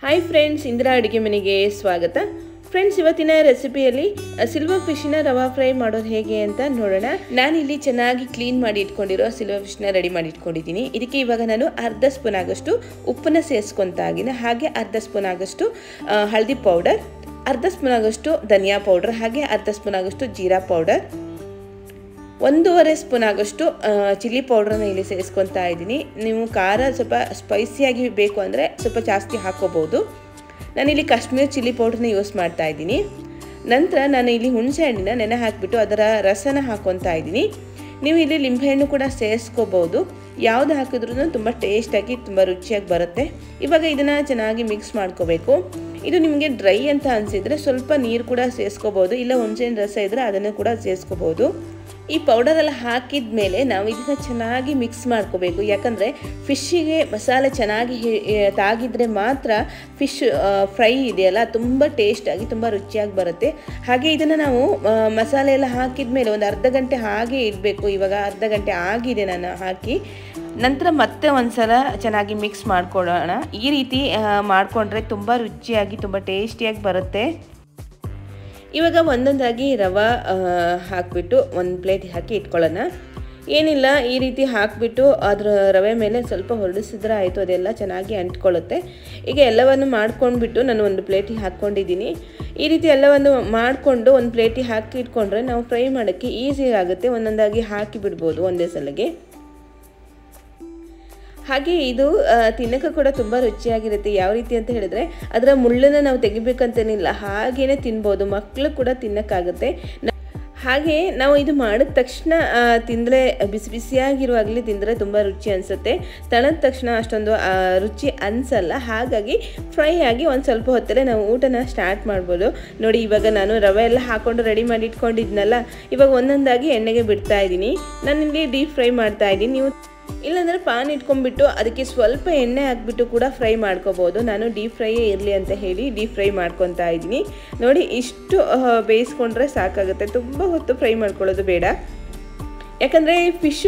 Hi friends, Indira ಅಡುಗೆ ಮನೆಗೆ ಸ್ವಾಗತ. ಫ್ರೆಂಡ್ಸ್, ಇವತ್ತಿನ ರೆಸಿಪಿಯಲ್ಲಿ ಸಿಲ್ವರ್ ಫಿಶ್ನ ರವಾ ಫ್ರೈ ಮಾಡೋದು ಹೇಗೆ ಅಂತ ನೋಡೋಣ. ನಾನಿಲ್ಲಿ ಚೆನ್ನಾಗಿ ಕ್ಲೀನ್ ಮಾಡಿ ಇಟ್ಕೊಂಡಿರೋ ಸಿಲ್ವರ್ ಫಿಶ್ನ ರೆಡಿ ಮಾಡಿ ಇಟ್ಕೊಂಡಿದ್ದೀನಿ. ಇದಕ್ಕೆ ಇವಾಗ ನಾನು ಅರ್ಧ ಸ್ಪೂನ್ ಆಗೋಷ್ಟು ಉಪ್ಪನ್ನು ಸೇರಿಸ್ಕೊತಾ ಇದ್ದೀನಿ. ಹಾಗೆ ಅರ್ಧ ಸ್ಪೂನ್ ಆಗೋಷ್ಟು ಹಳದಿ ಪೌಡರ್, ಅರ್ಧ ಸ್ಪೂನ್ ಆಗೋಷ್ಟು ಧನಿಯಾ ಪೌಡರ್, ಹಾಗೆ ಅರ್ಧ ಸ್ಪೂನ್ ಆಗೋಷ್ಟು ಜೀರಾ ಪೌಡರ್, 1.5 ಸ್ಪೂನ್ ಆಗೋಷ್ಟು ಚಿಲ್ಲಿ ಪೌಡ್ರನ್ನ ಇಲ್ಲಿ ಸೇರಿಸ್ಕೊತಾ ಇದ್ದೀನಿ. ನೀವು ಖಾರ ಸ್ವಲ್ಪ ಸ್ಪೈಸಿಯಾಗಿ ಬೇಕು ಅಂದರೆ ಸ್ವಲ್ಪ ಜಾಸ್ತಿ ಹಾಕೋಬೋದು. ನಾನಿಲ್ಲಿ ಕಾಶ್ಮೀರ್ ಚಿಲ್ಲಿ ಪೌಡ್ರನ್ನ ಯೂಸ್ ಮಾಡ್ತಾ ಇದ್ದೀನಿ. ನಂತರ ನಾನು ಇಲ್ಲಿ ಹುಣಸೆ ಹಣ್ಣಿನ ನೆನೆ ಹಾಕಿಬಿಟ್ಟು ಅದರ ರಸನ ಹಾಕ್ಕೊತಾ ಇದ್ದೀನಿ. ನೀವು ಇಲ್ಲಿ ಲಿಂಬೆಹಣ್ಣು ಕೂಡ ಸೇರಿಸ್ಕೋಬೋದು. ಯಾವುದು ಹಾಕಿದ್ರೂ ತುಂಬ ಟೇಸ್ಟಾಗಿ ತುಂಬ ರುಚಿಯಾಗಿ ಬರುತ್ತೆ. ಇವಾಗ ಇದನ್ನು ಚೆನ್ನಾಗಿ ಮಿಕ್ಸ್ ಮಾಡ್ಕೋಬೇಕು. ಇದು ನಿಮಗೆ ಡ್ರೈ ಅಂತ ಅನಿಸಿದರೆ ಸ್ವಲ್ಪ ನೀರು ಕೂಡ ಸೇರಿಸ್ಕೋಬೋದು, ಇಲ್ಲ ಹುಣಸೆಹಣ್ಣು ರಸ ಇದ್ದರೆ ಅದನ್ನು ಕೂಡ ಸೇರಿಸ್ಕೋಬೋದು. ಈ ಪೌಡರೆಲ್ಲ ಹಾಕಿದ ಮೇಲೆ ನಾವು ಇದನ್ನು ಚೆನ್ನಾಗಿ ಮಿಕ್ಸ್ ಮಾಡ್ಕೋಬೇಕು. ಯಾಕಂದರೆ ಫಿಶ್ಶಿಗೆ ಮಸಾಲೆ ಚೆನ್ನಾಗಿ ತಾಗಿದ್ರೆ ಮಾತ್ರ ಫಿಶ್ ಫ್ರೈ ಇದೆಯಲ್ಲ ತುಂಬ ಟೇಸ್ಟಾಗಿ ತುಂಬ ರುಚಿಯಾಗಿ ಬರುತ್ತೆ. ಹಾಗೆ ಇದನ್ನು ನಾವು ಮಸಾಲೆ ಎಲ್ಲ ಹಾಕಿದ ಮೇಲೆ ಒಂದು ಅರ್ಧ ಗಂಟೆ ಹಾಗೆ ಇಡಬೇಕು. ಇವಾಗ ಅರ್ಧ ಗಂಟೆ ಆಗಿದೆ ನಾನು ಹಾಕಿ. ನಂತರ ಮತ್ತೆ ಒಂದ್ಸಲ ಚೆನ್ನಾಗಿ ಮಿಕ್ಸ್ ಮಾಡ್ಕೊಳ್ಳೋಣ. ಈ ರೀತಿ ಮಾಡಿಕೊಂಡ್ರೆ ತುಂಬ ರುಚಿಯಾಗಿ ತುಂಬ ಟೇಸ್ಟಿಯಾಗಿ ಬರುತ್ತೆ. ಇವಾಗ ಒಂದೊಂದಾಗಿ ರವೆ ಹಾಕಿಬಿಟ್ಟು ಒಂದು ಪ್ಲೇಟ್ ಹಾಕಿ ಇಟ್ಕೊಳ್ಳೋಣ. ಏನಿಲ್ಲ, ಈ ರೀತಿ ಹಾಕಿಬಿಟ್ಟು ಅದರ ರವೆ ಮೇಲೆ ಸ್ವಲ್ಪ ಹೊರಡಿಸಿದ್ರೆ ಆಯಿತು, ಅದೆಲ್ಲ ಚೆನ್ನಾಗಿ ಅಂಟ್ಕೊಳ್ಳುತ್ತೆ. ಈಗ ಎಲ್ಲವನ್ನು ಮಾಡ್ಕೊಂಡ್ಬಿಟ್ಟು ನಾನು ಒಂದು ಪ್ಲೇಟಿಗೆ ಹಾಕ್ಕೊಂಡಿದ್ದೀನಿ. ಈ ರೀತಿ ಎಲ್ಲವನ್ನು ಮಾಡಿಕೊಂಡು ಒಂದು ಪ್ಲೇಟಿಗೆ ಹಾಕಿ ಇಟ್ಕೊಂಡ್ರೆ ನಾವು ಫ್ರೈ ಮಾಡೋಕ್ಕೆ ಈಸಿ ಆಗುತ್ತೆ. ಒಂದೊಂದಾಗಿ ಹಾಕಿ ಬಿಡ್ಬೋದು ಒಂದೇ ಸಲಗೆ. ಹಾಗೆ ಇದು ತಿನ್ನೋಕ್ಕೆ ಕೂಡ ತುಂಬ ರುಚಿಯಾಗಿರುತ್ತೆ. ಯಾವ ರೀತಿ ಅಂತ ಹೇಳಿದ್ರೆ ಅದರ ಮುಳ್ಳನ್ನು ನಾವು ತೆಗಿಬೇಕಂತೇನಿಲ್ಲ, ಹಾಗೇ ತಿನ್ಬೋದು. ಮಕ್ಕಳು ಕೂಡ ತಿನ್ನೋಕ್ಕಾಗುತ್ತೆ. ಹಾಗೆ ನಾವು ಇದು ಮಾಡಿದ ತಕ್ಷಣ ತಿಂದರೆ ಬಿಸಿ ಬಿಸಿಯಾಗಿರುವಾಗಲೇ ತಿಂದರೆ ತುಂಬ ರುಚಿ ಅನಿಸುತ್ತೆ. ತಣದ ತಕ್ಷಣ ಅಷ್ಟೊಂದು ರುಚಿ ಅನಿಸಲ್ಲ. ಹಾಗಾಗಿ ಫ್ರೈ ಆಗಿ ಒಂದು ಸ್ವಲ್ಪ ಹೊತ್ತಲ್ಲೇ ನಾವು ಊಟನ ಸ್ಟಾರ್ಟ್ ಮಾಡ್ಬೋದು. ನೋಡಿ, ಇವಾಗ ನಾನು ರವೆ ಎಲ್ಲ ಹಾಕ್ಕೊಂಡು ರೆಡಿ ಮಾಡಿ ಇಟ್ಕೊಂಡಿದ್ನಲ್ಲ, ಇವಾಗ ಒಂದೊಂದಾಗಿ ಎಣ್ಣೆಗೆ ಬಿಡ್ತಾ ಇದ್ದೀನಿ. ನಾನಿಲ್ಲಿ ಡೀಪ್ ಫ್ರೈ ಮಾಡ್ತಾ ಇದ್ದೀನಿ. ನೀವು ಇಲ್ಲಾಂದರೆ ಪಾನ್ ಇಟ್ಕೊಂಡ್ಬಿಟ್ಟು ಅದಕ್ಕೆ ಸ್ವಲ್ಪ ಎಣ್ಣೆ ಹಾಕ್ಬಿಟ್ಟು ಕೂಡ ಫ್ರೈ ಮಾಡ್ಕೋಬೋದು. ನಾನು ಡೀಪ್ ಫ್ರೈಯೇ ಇರಲಿ ಅಂತ ಹೇಳಿ ಡೀಪ್ ಫ್ರೈ ಮಾಡ್ಕೊತಾ ಇದ್ದೀನಿ. ನೋಡಿ, ಇಷ್ಟು ಬೇಯಿಸ್ಕೊಂಡ್ರೆ ಸಾಕಾಗುತ್ತೆ. ತುಂಬ ಹೊತ್ತು ಫ್ರೈ ಮಾಡ್ಕೊಳ್ಳೋದು ಬೇಡ. ಯಾಕಂದರೆ ಫಿಶ್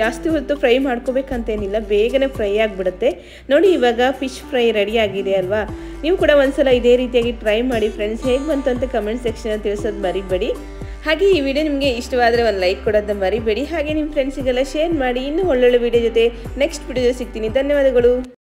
ಜಾಸ್ತಿ ಹೊತ್ತು ಫ್ರೈ ಮಾಡ್ಕೋಬೇಕಂತೇನಿಲ್ಲ, ಬೇಗನೆ ಫ್ರೈ ಆಗಿಬಿಡುತ್ತೆ. ನೋಡಿ, ಇವಾಗ ಫಿಶ್ ಫ್ರೈ ರೆಡಿ ಆಗಿದೆ ಅಲ್ವಾ. ನೀವು ಕೂಡ ಒಂದ್ಸಲ ಇದೇ ರೀತಿಯಾಗಿ ಟ್ರೈ ಮಾಡಿ ಫ್ರೆಂಡ್ಸ್. ಹೇಗೆ ಬಂತು ಅಂತ ಕಮೆಂಟ್ ಸೆಕ್ಷನಲ್ಲಿ ತಿಳಿಸೋದು ಮರಿಬೇಡಿ. ಹಾಗೆ ಈ ವಿಡಿಯೋ ನಿಮಗೆ ಇಷ್ಟವಾದರೆ ಒಂದು ಲೈಕ್ ಕೊಡೋದನ್ನ ಮರಿಬೇಡಿ. ಹಾಗೆ ನಿಮ್ಮ ಫ್ರೆಂಡ್ಸಿಗೆಲ್ಲ ಶೇರ್ ಮಾಡಿ. ಇನ್ನೂ ಒಳ್ಳೊಳ್ಳೆ ವಿಡಿಯೋ ಜೊತೆ ನೆಕ್ಸ್ಟ್ ವಿಡಿಯೋ ಸಿಗ್ತೀನಿ. ಧನ್ಯವಾದಗಳು.